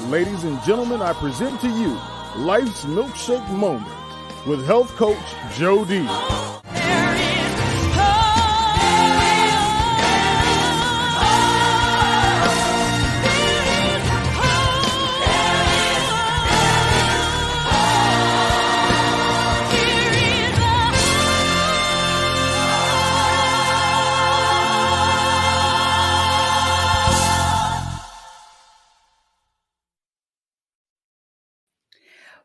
Ladies and gentlemen, I present to you Life's Milkshake Moment with health coach Joe D.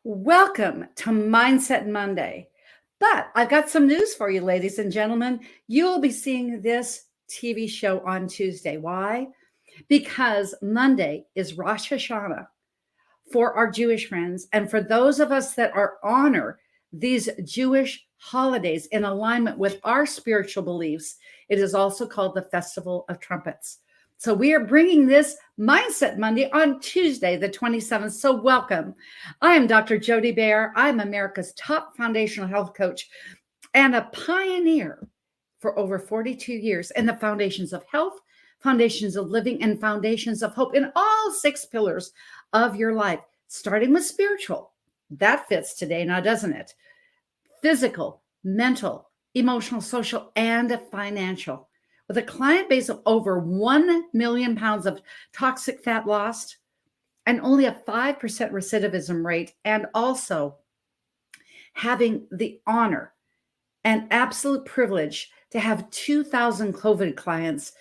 Welcome to Mindset Monday. But I've got some news for you, ladies and gentlemen. You will be seeing this TV show on Tuesday. Why? Because Monday is Rosh Hashanah for our Jewish friends. And for those of us that honor these Jewish holidays in alignment with our spiritual beliefs, it is also called the Festival of Trumpets. So we are bringing this Mindset Monday on Tuesday, the 27th. So welcome. I am Dr. Jody Bear. I'm America's top foundational health coach and a pioneer for over 42 years in the foundations of health, foundations of living, and foundations of hope in all 6 pillars of your life, starting with spiritual. That fits today now, doesn't it? Physical, mental, emotional, social, and financial. With a client base of over 1 million pounds of toxic fat lost and only a 5% recidivism rate, and also having the honor and absolute privilege to have 2,000 COVID clients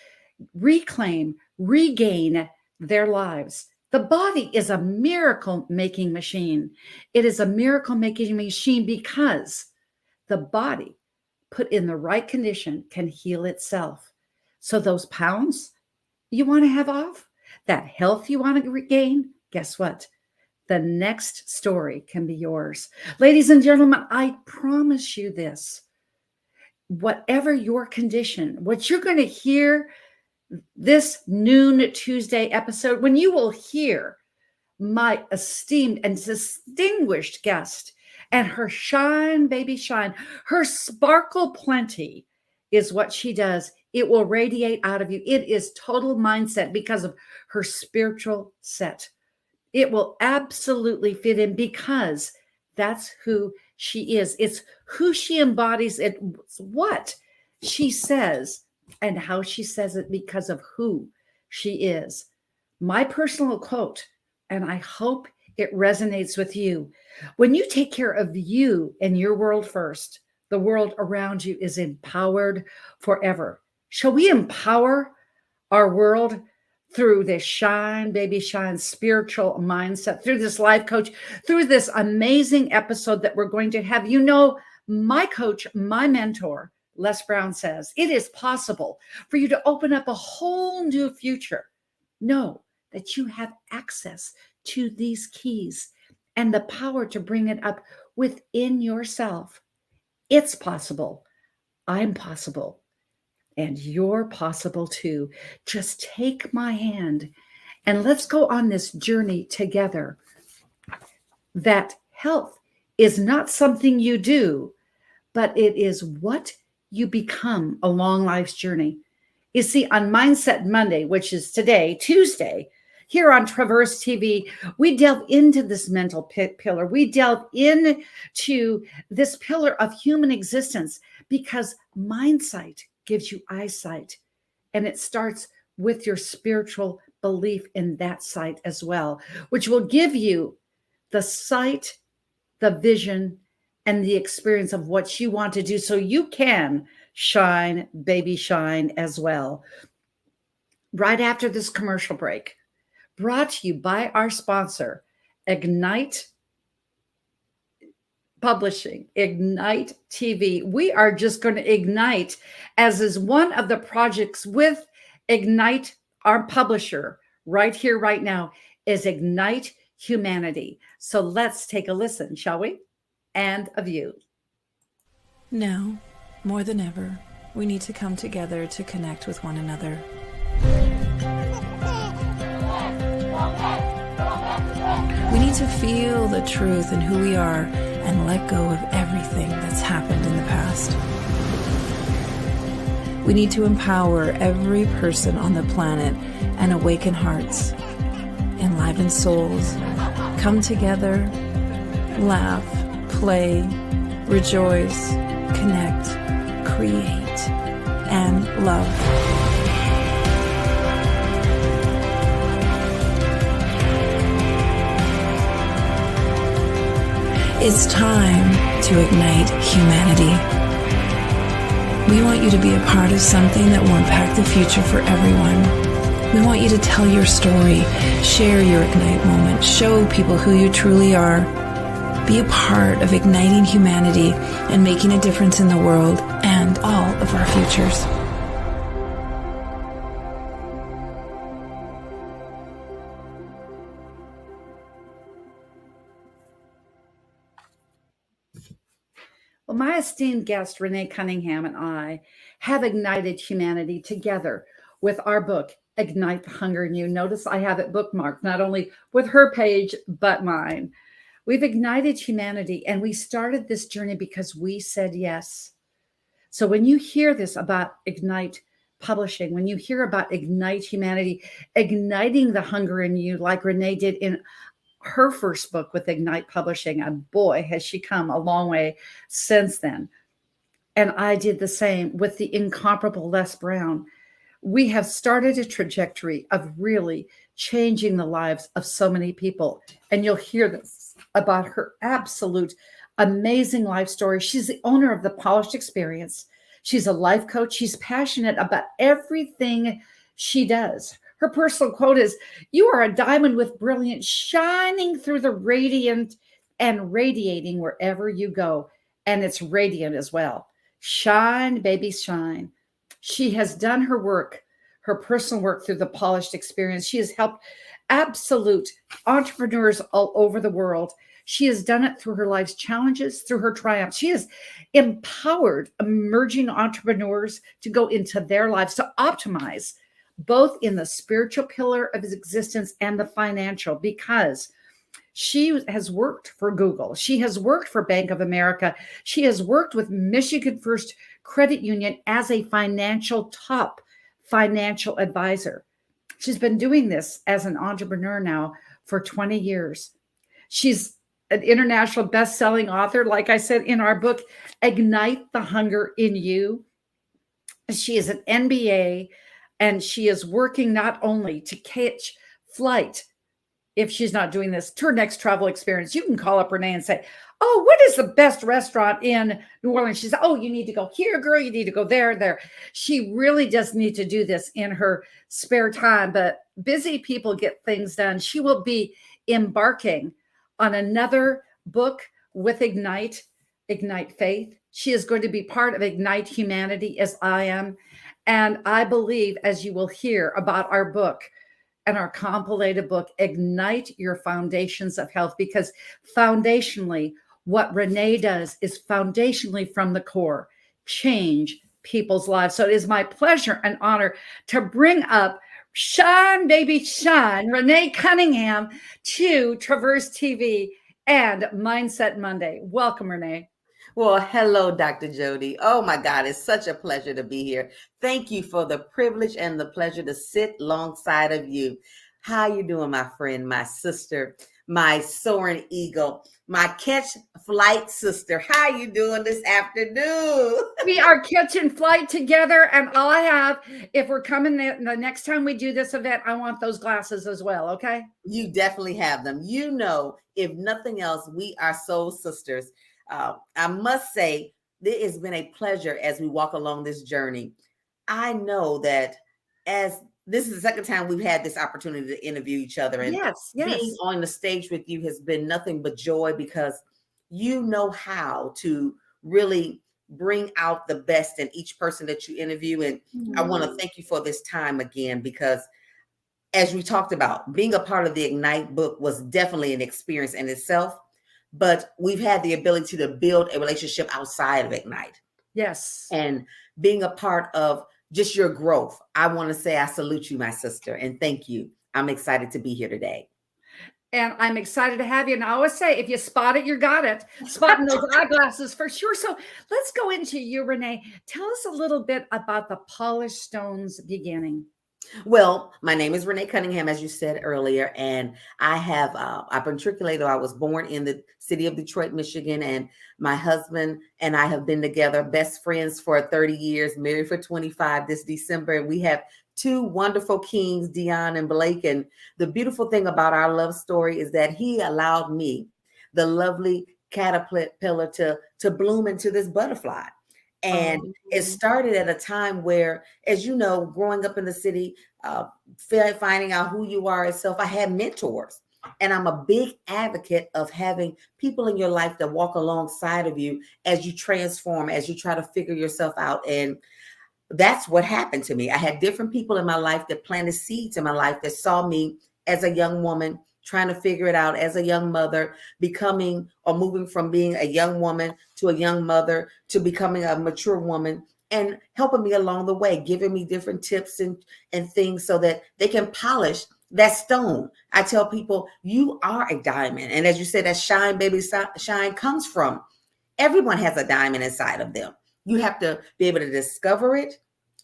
regain their lives. The body is a miracle-making machine. It is a miracle-making machine because the body, put in the right condition, can heal itself. So those pounds you want to have off, that health you want to regain, guess what? The next story can be yours. Ladies and gentlemen, I promise you this. Whatever your condition, what you're going to hear this noon Tuesday episode, when you will hear my esteemed and distinguished guest and her shine, baby shine, her sparkle plenty is what she does. It will radiate out of you. It is total mindset because of her spiritual set. It will absolutely fit in because that's who she is. It's who she embodies. It's what she says and how she says it because of who she is. My personal quote, and I hope it resonates with you. When you take care of you and your world first, the world around you is empowered forever. Shall we empower our world through this shine, baby shine, spiritual mindset, through this life coach, through this amazing episode that we're going to have? You know, my coach, my mentor, Les Brown says, it is possible for you to open up a whole new future. Know that you have access to these keys and the power to bring it up within yourself. It's possible. I'm possible. And you're possible too. Just take my hand and let's go on this journey together. That health is not something you do, but it is what you become along life's journey. You see, on Mindset Monday, which is today, Tuesday, here on Traverse TV, we delve into this mental pillar. We delve into this pillar of human existence because mindsight gives you eyesight. And it starts with your spiritual belief in that sight as well, which will give you the sight, the vision, and the experience of what you want to do so you can shine, baby shine as well. Right after this commercial break, brought to you by our sponsor, Ignite Publishing, Ignite TV. We are just going to ignite, as is one of the projects with Ignite, our publisher, right here, right now, is Ignite Humanity. So let's take a listen, shall we? And a view. Now, more than ever, we need to come together to connect with one another. We need to feel the truth in who we are and let go of everything that's happened in the past. We need to empower every person on the planet and awaken hearts. enliven souls. Come together, laugh, play, rejoice, connect, create, and love. It's time to ignite humanity. We want you to be a part of something that will impact the future for everyone. We want you to tell your story, share your Ignite moment, show people who you truly are. Be a part of igniting humanity and making a difference in the world and all of our futures. Well, my esteemed guest, Renee Cunningham, and I have ignited humanity together with our book, Ignite the Hunger in You. Notice I have it bookmarked, not only with her page, but mine. We've ignited humanity, and we started this journey because we said yes. So when you hear this about Ignite Publishing, when you hear about Ignite Humanity, igniting the hunger in you, like Renee did in her first book with Ignite Publishing, and boy, has she come a long way since then. And I did the same with the incomparable Les Brown. We have started a trajectory of really changing the lives of so many people. And you'll hear this about her absolute amazing life story. She's the owner of The Polished Experience. She's a life coach. She's passionate about everything she does. Her personal quote is, "You are a diamond with brilliance shining through the radiant and radiating wherever you go." And it's radiant as well. Shine, baby, shine. She has done her work, her personal work through The Polished Experience. She has helped absolute entrepreneurs all over the world. She has done it through her life's challenges, through her triumphs. She has empowered emerging entrepreneurs to go into their lives, to optimize both in the spiritual pillar of his existence and the financial, because she has worked for Google. She has worked for Bank of America. She has worked with Michigan First Credit Union as a top financial advisor. She's been doing this as an entrepreneur now for 20 years. She's an international best-selling author, like I said in our book, Ignite the Hunger in You. She is an MBA, and she is working not only to catch flight, if she's not doing this, to her next travel experience. You can call up Renee and say, "Oh, what is the best restaurant in New Orleans?" She said, "Oh, you need to go here, girl. You need to go there. She really does need to do this in her spare time, but busy people get things done. She will be embarking on another book with Ignite Faith. She is going to be part of Ignite Humanity, as I am. And I believe, as you will hear about our book and our compilated book, Ignite Your Foundations of Health, because foundationally, what Renee does is foundationally from the core, change people's lives. So it is my pleasure and honor to bring up Shine, baby, shine, Renee Cunningham to Traverse TV and Mindset Monday. Welcome, Renee. Well, hello, Dr. Jody. Oh my God, it's such a pleasure to be here. Thank you for the privilege and the pleasure to sit alongside of you. How you doing, my friend, my sister, my soaring eagle, my catch flight sister? How you doing this afternoon? We are catching flight together, and all I have, if we're coming the next time we do this event, I want those glasses as well, okay? You definitely have them. You know, if nothing else, we are soul sisters. I must say, it has been a pleasure as we walk along this journey. I know that as this is the second time we've had this opportunity to interview each other, and yes. being on the stage with you has been nothing but joy, because you know how to really bring out the best in each person that you interview. And I want to thank you for this time again, because as we talked about, being a part of the Ignite book was definitely an experience in itself. But we've had the ability to build a relationship outside of Ignite. Yes. And being a part of just your growth. I want to say I salute you, my sister, and thank you. I'm excited to be here today. And I'm excited to have you. And I always say, if you spot it, you got it. Spotting those eyeglasses for sure. So let's go into you, Renee. Tell us a little bit about the Polished Stones beginning. Well, my name is Renee Cunningham, as you said earlier, and I've matriculated. I was born in the city of Detroit, Michigan, and my husband and I have been together, best friends for 30 years, married for 25 this December, and we have two wonderful kings, Dion and Blake. And the beautiful thing about our love story is that he allowed me, the lovely caterpillar, to bloom into this butterfly. And it started at a time where, as you know, growing up in the city, finding out who you are itself, I had mentors. And I'm a big advocate of having people in your life that walk alongside of you as you transform, as you try to figure yourself out. And that's what happened to me. I had different people in my life that planted seeds in my life that saw me as a young woman trying to figure it out, as a young mother, becoming or moving from being a young woman to a young mother to becoming a mature woman, and helping me along the way, giving me different tips and things so that they can polish that stone. I tell people, you are a diamond. And as you said, that shine, baby, shine comes from, everyone has a diamond inside of them. You have to be able to discover it,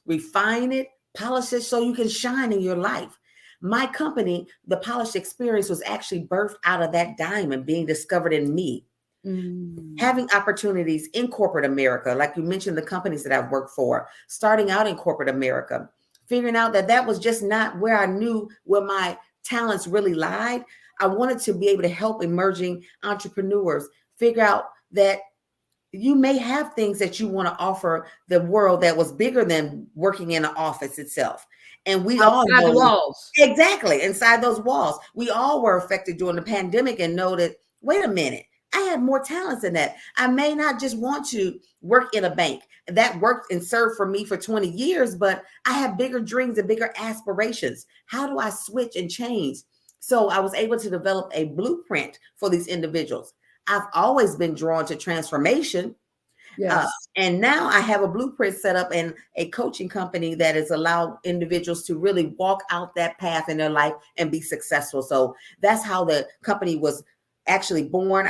refine it, polish it so you can shine in your life. My company, the Polished Experience, was actually birthed out of that diamond being discovered in me. Having opportunities in corporate America, like you mentioned, the companies that I've worked for, starting out in corporate America, figuring out that that was just not where I knew where my talents really lied. I wanted to be able to help emerging entrepreneurs figure out that you may have things that you want to offer the world that was bigger than working in an office itself. And we all Outside know the walls. exactly inside those walls. We all were affected during the pandemic and know that, wait a minute, I had more talents than that. I may not just want to work in a bank. That worked and served for me for 20 years, but I have bigger dreams and bigger aspirations. How do I switch and change? So I was able to develop a blueprint for these individuals. I've always been drawn to transformation. Yes. And now I have a blueprint set up and a coaching company that has allowed individuals to really walk out that path in their life and be successful. So that's how the company was actually born.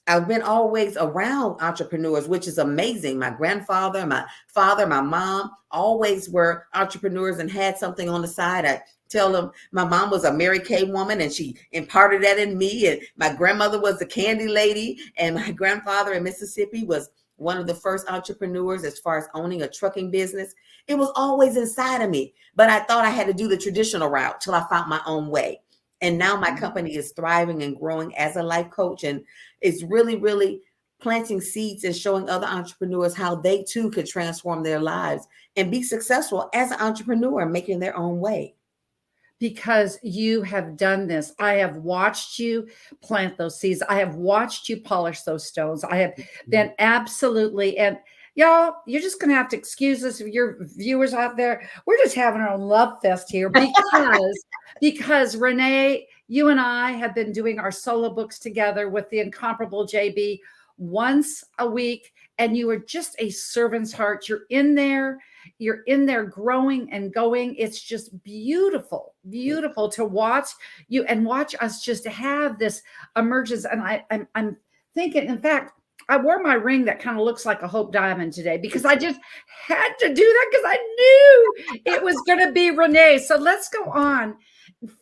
I've been always around entrepreneurs, which is amazing. My grandfather, my father, my mom always were entrepreneurs and had something on the side. I tell them my mom was a Mary Kay woman and she imparted that in me. And my grandmother was a candy lady. And my grandfather in Mississippi was one of the first entrepreneurs as far as owning a trucking business. It was always inside of me, but I thought I had to do the traditional route till I found my own way. And now my company is thriving and growing as a life coach. And it's really, really planting seeds and showing other entrepreneurs how they too could transform their lives and be successful as an entrepreneur, making their own way. Because you have done this. I have watched you plant those seeds. I have watched you polish those stones. I have been absolutely, and y'all, you're just going to have to excuse us, if your viewers out there. We're just having our own love fest here because Renee, you and I have been doing our solo books together with the incomparable JB once a week, and you are just a servant's heart. You're in there growing and going. It's just beautiful to watch you and watch us just have this emergence. And I'm thinking, in fact, I wore my ring that kind of looks like a Hope Diamond today because I just had to do that because I knew it was going to be Renee. So let's go on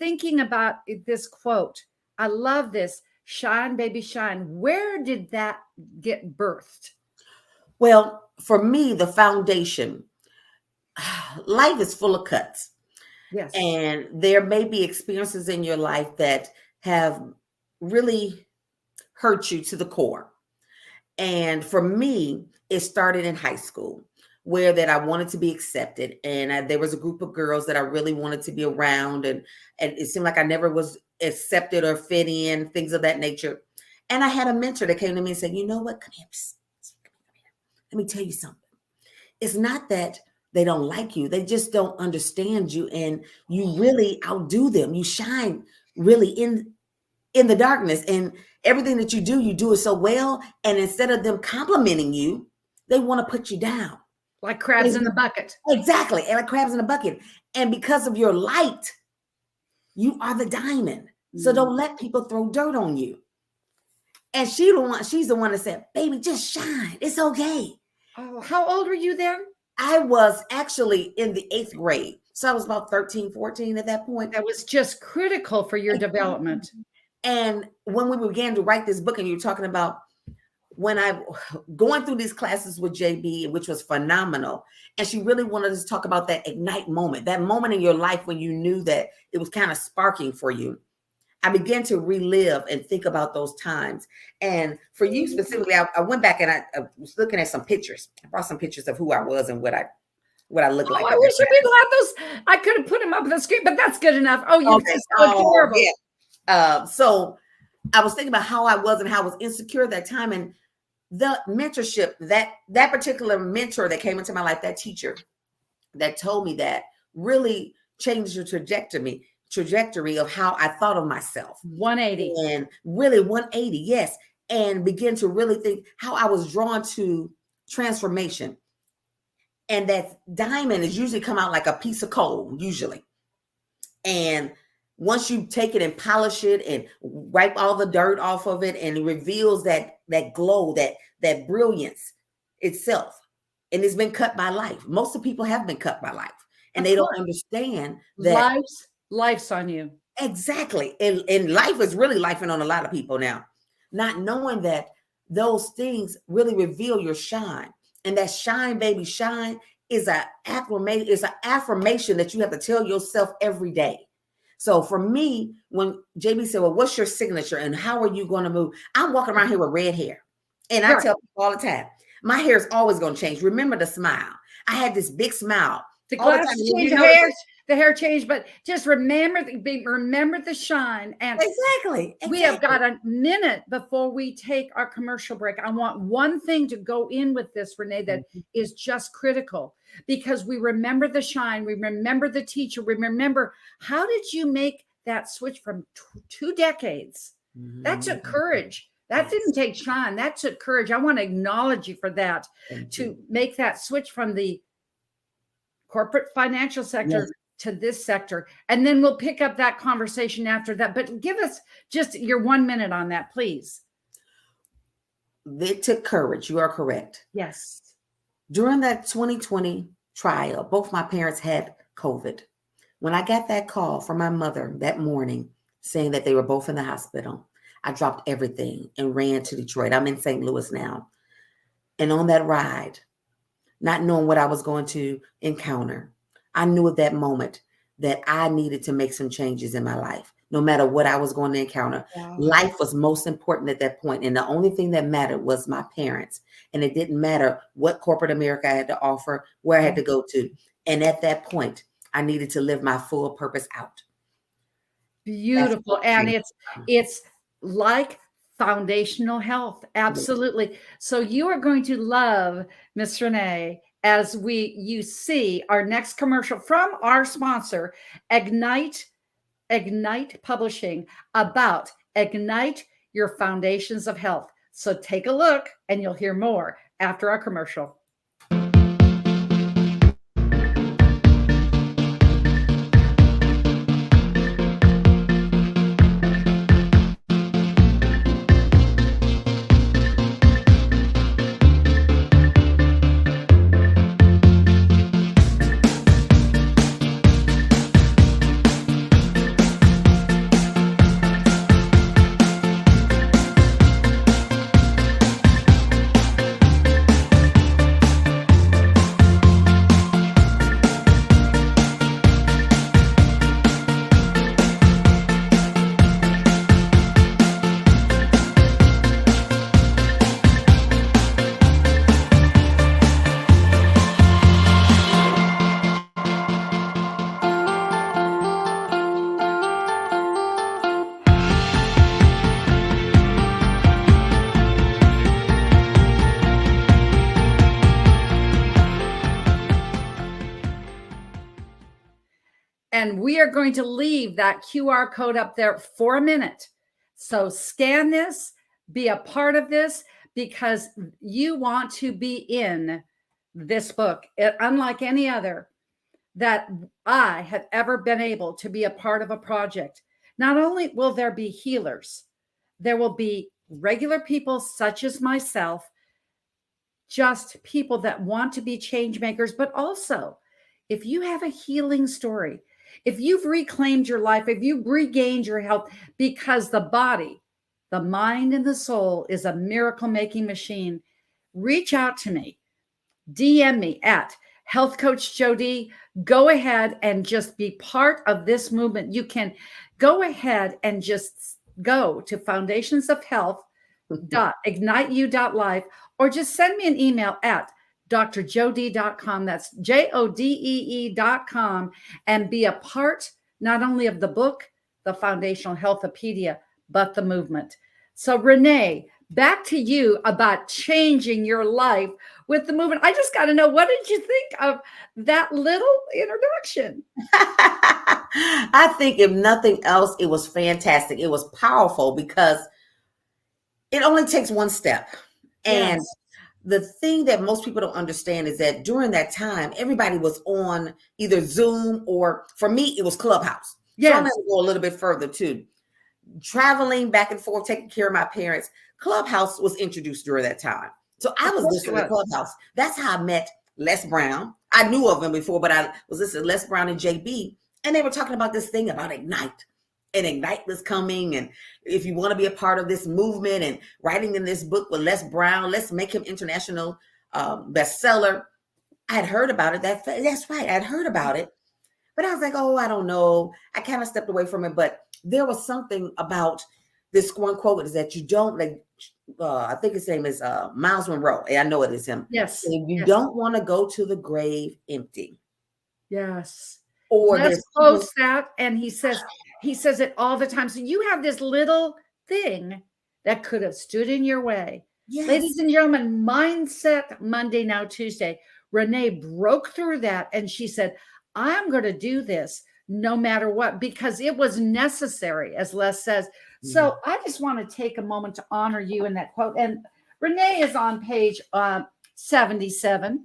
thinking about this quote. I love this. Shine, baby, shine. Where did that get birthed? Well, for me, the foundation, life is full of cuts. Yes. And there may be experiences in your life that have really hurt you to the core. And for me, it started in high school, where that I wanted to be accepted. And there was a group of girls that I really wanted to be around. And it seemed like I never was accepted or fit in, things of that nature. And I had a mentor that came to me and said, you know what? Come here. Let me tell you something. It's not that they don't like you. They just don't understand you. And you really outdo them. You shine really in the darkness. And everything that you do it so well. And instead of them complimenting you, they want to put you down. Like crabs in the bucket. Exactly. And like crabs in the bucket. And because of your light, you are the diamond. So don't let people throw dirt on you. And she's the one that said, baby, just shine. It's okay. Oh, how old were you then? I was actually in the 8th grade. So I was about 13, 14 at that point. That was just critical for your development. And when we began to write this book, and you're talking about when I going through these classes with JB, which was phenomenal. And she really wanted us to talk about that ignite moment, that moment in your life when you knew that it was kind of sparking for you. I began to relive and think about those times. And for you specifically, I went back and I was looking at some pictures. I brought some pictures of who I was and what I looked like. I wish people had those. I could have put them up on the screen, but that's good enough. Oh, you're just adorable. Yeah. So I was thinking about how I was and how I was insecure at that time. And the mentorship, that particular mentor that came into my life, that teacher that told me that, really changed the trajectory of how I thought of myself. 180. And really 180, yes. And begin to really think how I was drawn to transformation. And that diamond is usually come out like a piece of coal, usually. And once you take it and polish it and wipe all the dirt off of it, and it reveals that glow, that brilliance itself. And it's been cut by life. Most of the people have been cut by life, and they don't understand that life's on you. Exactly. And life is really lifing on a lot of people now, not knowing that those things really reveal your shine. And that shine, baby, shine is an affirmation that you have to tell yourself every day. So for me, when JB said, well, what's your signature and how are you going to move? I'm walking around here with red hair. And I tell people all the time, my hair is always going to change. Remember the smile. I had this big smile. The glasses change, the hair changed, but just remember the shine. And exactly. We have got a minute before we take our commercial break. I want one thing to go in with this, Renee, that is just critical, because we remember the shine. We remember the teacher. We remember, how did you make that switch from 2 decades? That took courage. That didn't take shine. That took courage. I want to acknowledge you for that, to make that switch from the corporate financial sector to this sector. And then we'll pick up that conversation after that. But give us just your 1 minute on that, please. It took courage. You are correct. Yes. During that 2020 trial, both my parents had COVID. When I got that call from my mother that morning saying that they were both in the hospital, I dropped everything and ran to Detroit. I'm in St. Louis now. And on that ride, not knowing what I was going to encounter, I knew at that moment that I needed to make some changes in my life, no matter what I was going to encounter. Wow. Life was most important at that point. And the only thing that mattered was my parents. And it didn't matter what corporate America I had to offer, where I had to go to. And at that point, I needed to live my full purpose out. Beautiful. And it's like foundational health. Absolutely. So you are going to love Miss Renee as you see our next commercial from our sponsor, Ignite Publishing, about ignite your foundations of health. So take a look and you'll hear more after our commercial. And we are going to leave that QR code up there for a minute. So scan this, be a part of this, because you want to be in this book, unlike any other that I have ever been able to be a part of a project. Not only will there be healers, there will be regular people such as myself, just people that want to be change makers, but also if you have a healing story, if you've reclaimed your life, if you've regained your health, because the body, the mind, and the soul is a miracle making machine, reach out to me. DM me at Health Coach Jody. Go ahead and just be part of this movement. You can go ahead and just go to foundationsofhealth.igniteyou.life, or just send me an email at drjodee.com. That's JODEE.com, and be a part not only of the book, the Foundational Healthopedia, but the movement. So Renee, back to you about changing your life with the movement. I just got to know, what did you think of that little introduction? I think if nothing else, it was fantastic. It was powerful because it only takes one step. And the thing that most people don't understand is that during that time, everybody was on either Zoom, or for me, it was Clubhouse. So I'm going to go a little bit further too. Traveling back and forth, taking care of my parents. Clubhouse was introduced during that time. So I was listening to Clubhouse. That's how I met Les Brown. I knew of him before, but I was listening to Les Brown and JB, and they were talking about this thing about Ignite. And Ignite was coming, and if you want to be a part of this movement and writing in this book with Les Brown, let's make him international bestseller. I had heard about it. That's right. I'd heard about it, but I was like, oh, I don't know. I kind of stepped away from it, but there was something about this one quote is that you don't like, I think his name is Miles Monroe. I know it is him. Yes. You don't want to go to the grave empty. Yes. Or let's post that. And he says it all the time. So you have this little thing that could have stood in your way. Yes. Ladies and gentlemen, Mindset Monday, now Tuesday. Renee broke through that, and she said, I'm going to do this no matter what, because it was necessary, as Les says. So I just want to take a moment to honor you in that quote. And Renee is on page 77.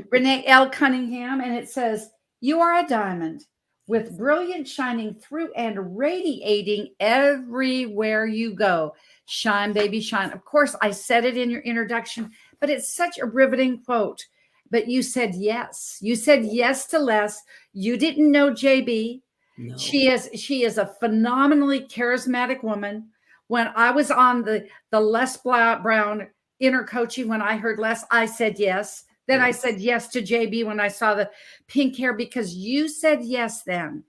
Renee L. Cunningham, and it says, you are a diamond with brilliance shining through and radiating everywhere you go. Shine, baby, shine. Of course, I said it in your introduction, but it's such a riveting quote. But you said yes. You said yes to Les. You didn't know JB. No. She is a phenomenally charismatic woman. When I was on the Les Brown inner coaching, when I heard Les, I said yes. Then I said yes to JB when I saw the pink hair, because you said yes then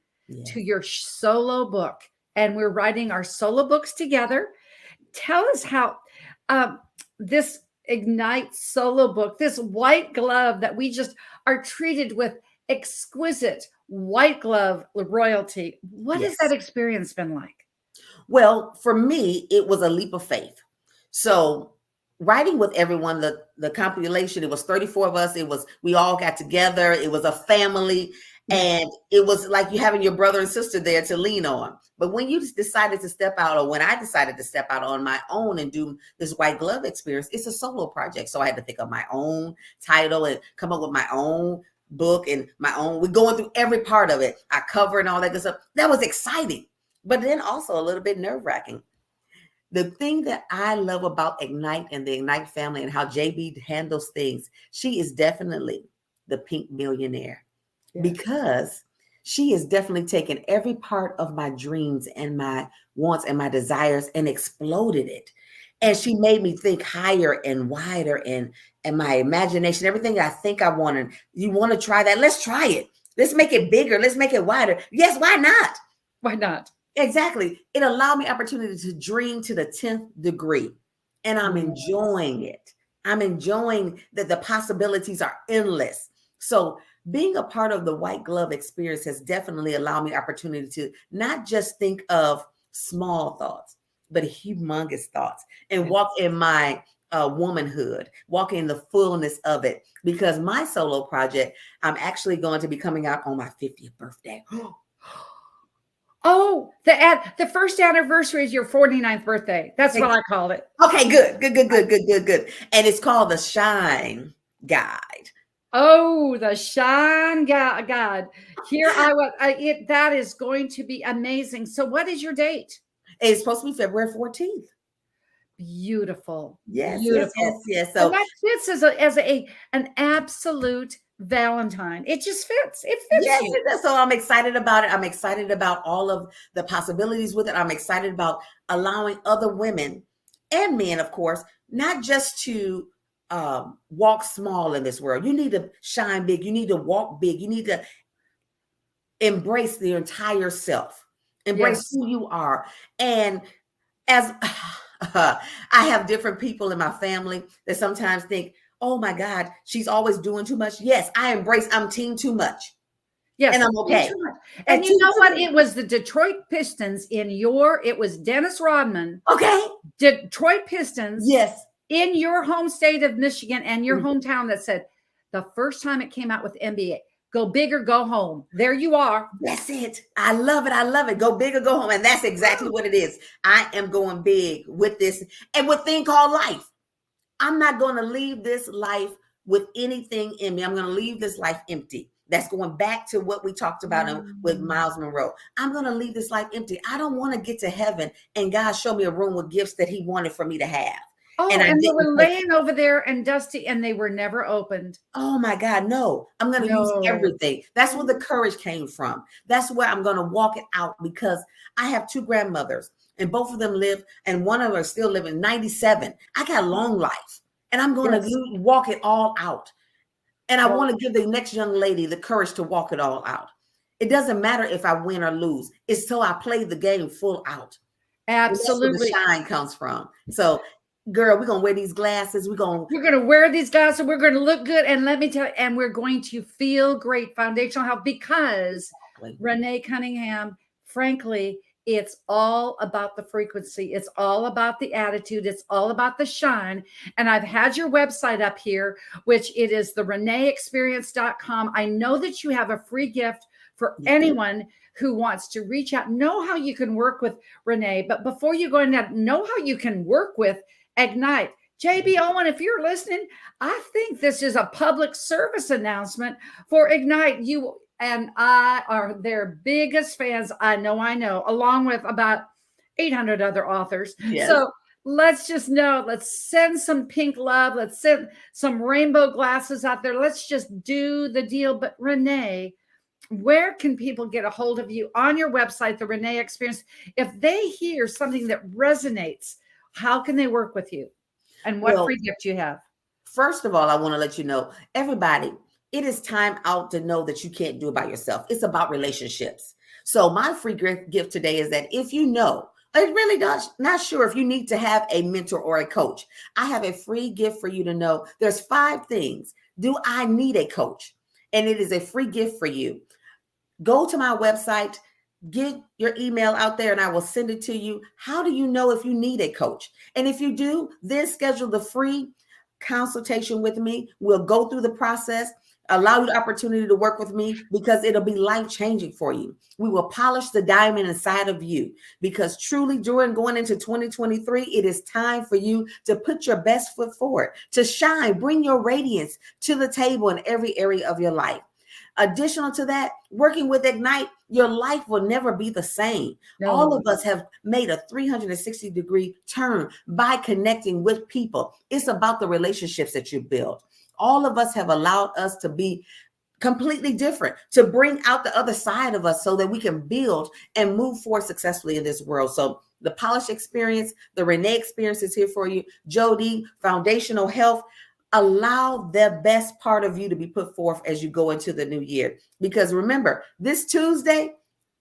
to your solo book. And we're writing our solo books together. Tell us how this Ignite solo book, this white glove that we just are treated with exquisite white glove royalty. What has that experience been like? Well, for me, it was a leap of faith. So writing with everyone, the compilation, it was 34 of us. We all got together. It was a family. And it was like you having your brother and sister there to lean on. But when you decided to step out, or when I decided to step out on my own and do this white glove experience, it's a solo project. So I had to think of my own title and come up with my own book and we're going through every part of it. I cover and all that good stuff. That was exciting, but then also a little bit nerve-wracking. The thing that I love about Ignite and the Ignite family and how JB handles things, she is definitely the pink millionaire. Because she has definitely taken every part of my dreams and my wants and my desires and exploded it. And she made me think higher and wider, and my imagination, everything I think I wanted. You want to try that? Let's try it. Let's make it bigger. Let's make it wider. Yes, why not? Why not? Exactly. It allowed me opportunity to dream to the 10th degree. And I'm enjoying it. I'm enjoying that the possibilities are endless. So being a part of the white glove experience has definitely allowed me opportunity to not just think of small thoughts, but humongous thoughts, and walk in my womanhood, walk in the fullness of it. Because my solo project, I'm actually going to be coming out on my 50th birthday. Oh, the first anniversary is your 49th birthday. That's what I called it. Okay, good. And it's called the Shine Guide. Oh, the Shine Guide. Here that is going to be amazing. So what is your date? It's supposed to be February 14th. Beautiful. Yes. Beautiful. Yes. So and that fits as an absolute Valentine. It just fits. It fits Yes, you. it does. So I'm excited about it. I'm excited about all of the possibilities with it. I'm excited about allowing other women and men, of course, not just to walk small in this world. You need to shine big. You need to walk big. You need to embrace the entire self, embrace Yes. who you are. And as I have different people in my family that sometimes think, oh my God, she's always doing too much. Yes, I'm team too much. Yes. And I'm okay. And you know what? It was the Detroit Pistons it was Dennis Rodman. Okay. Detroit Pistons. Yes. In your home state of Michigan and your hometown that said the first time it came out with NBA, go big or go home. There you are. That's it. I love it. I love it. Go big or go home. And that's exactly what it is. I am going big with this and with thing called life. I'm not going to leave this life with anything in me. I'm going to leave this life empty. That's going back to what we talked about with Miles Monroe. I'm going to leave this life empty. I don't want to get to heaven and God show me a room with gifts that he wanted for me to have. Oh, and they were laying over there and dusty and they were never opened. Oh my God, no. I'm going to use everything. That's where the courage came from. That's where I'm going to walk it out because I have two grandmothers and both of them live and one of them is still living 97. I got a long life and I'm going to walk it all out. And I want to give the next young lady the courage to walk it all out. It doesn't matter if I win or lose. It's so I play the game full out. Absolutely. That's where the shine comes from. So girl, we're going to wear these glasses. We're going to wear these glasses. We're going to look good. And let me tell you, and we're going to feel great, foundational health, because Renee Cunningham, frankly, it's all about the frequency. It's all about the attitude. It's all about the shine. And I've had your website up here, which it is the reneeexperience.com. I know that you have a free gift for anyone who wants to reach out, know how you can work with Renee. But before you go in there, know how you can work with Ignite. JB Owen, if you're listening, I think this is a public service announcement for Ignite. You and I are their biggest fans. I know, along with about 800 other authors. Yes. So let's just know, let's send some pink love. Let's send some rainbow glasses out there. Let's just do the deal. But Renee, where can people get a hold of you on your website, the Renee Experience? If they hear something that resonates, how can they work with you? And what free gift you have? First of all, I want to let you know, everybody, it is time out to know that you can't do it by yourself. It's about relationships. So my free gift today is that if you know, it really does, not sure if you need to have a mentor or a coach, I have a free gift for you to know. There's 5 things. Do I need a coach? And it is a free gift for you. Go to my website, get your email out there, and I will send it to you. How do you know if you need a coach? And if you do, then schedule the free consultation with me. We'll go through the process, allow you the opportunity to work with me because it'll be life-changing for you. We will polish the diamond inside of you because truly during going into 2023, it is time for you to put your best foot forward, to shine, bring your radiance to the table in every area of your life. Additional to that, working with Ignite, your life will never be the same. No. All of us have made a 360-degree turn by connecting with people. It's about the relationships that you build. All of us have allowed us to be completely different, to bring out the other side of us so that we can build and move forward successfully in this world. So the Polish Experience, the Renee Experience is here for you. Jody, Foundational Health. Allow the best part of you to be put forth as you go into the new year. Because remember, this Tuesday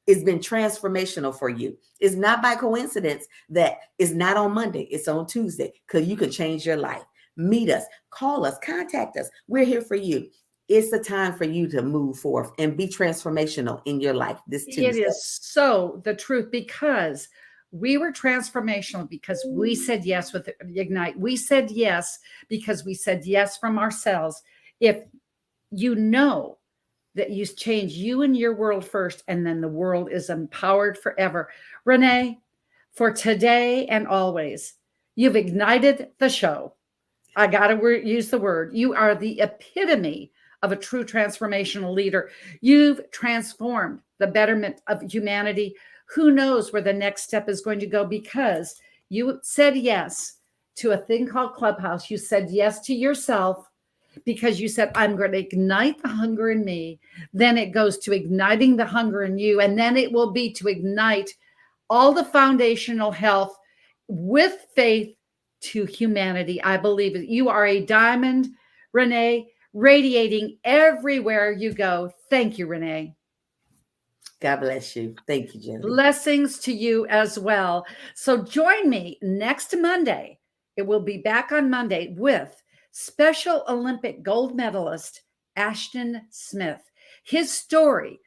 has been transformational for you. It's not by coincidence that it's not on Monday, it's on Tuesday, because you can change your life. Meet us, call us, contact us. We're here for you. It's the time for you to move forth and be transformational in your life this Tuesday. It is so the truth, because we were transformational because we said yes with Ignite. We said yes because we said yes from ourselves. If you know that you change you and your world first, and then the world is empowered forever. Renee, for today and always, you've ignited the show. I got to use the word. You are the epitome of a true transformational leader. You've transformed the betterment of humanity. Who knows where the next step is going to go, because you said yes to a thing called Clubhouse. You said yes to yourself. because you said, I'm going to ignite the hunger in me. Then it goes to igniting the hunger in you. And then it will be to ignite all the foundational health with faith to humanity. I believe that you are a diamond, Renee, radiating everywhere you go. Thank you, Renee. God bless you. Thank you, Jody. Blessings to you as well. So join me next Monday. It will be back on Monday with Special Olympic gold medalist Ashton Smith. His story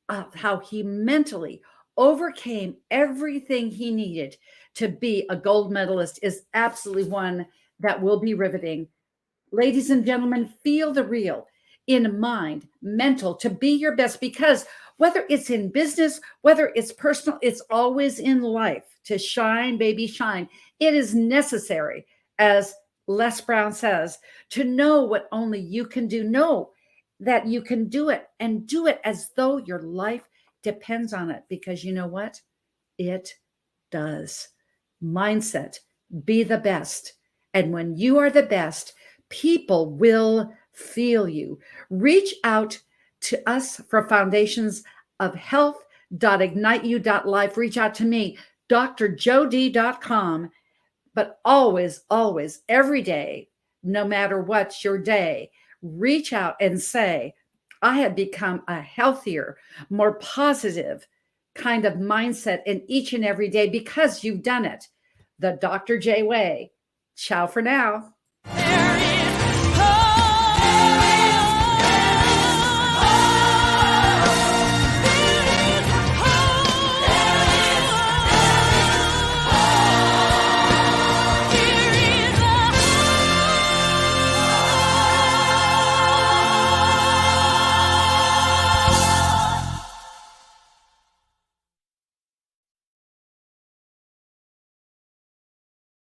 of how he mentally overcame everything he needed to be a gold medalist is absolutely one that will be riveting. Ladies and gentlemen, feel the real in mind, mental, to be your best, because whether it's in business, whether it's personal, it's always in life to shine, baby, shine. It is necessary, as Les Brown says, to know what only you can do. Know that you can do it, and do it as though your life depends on it, because you know what? It does. Mindset, be the best. And when you are the best, people will feel you. Reach out to us for foundations of health.igniteyou.life. Reach out to me, drjod.com. But always, always, every day, no matter what's your day, reach out and say, I have become a healthier, more positive kind of mindset in each and every day because you've done it. The Dr. J way. Ciao for now.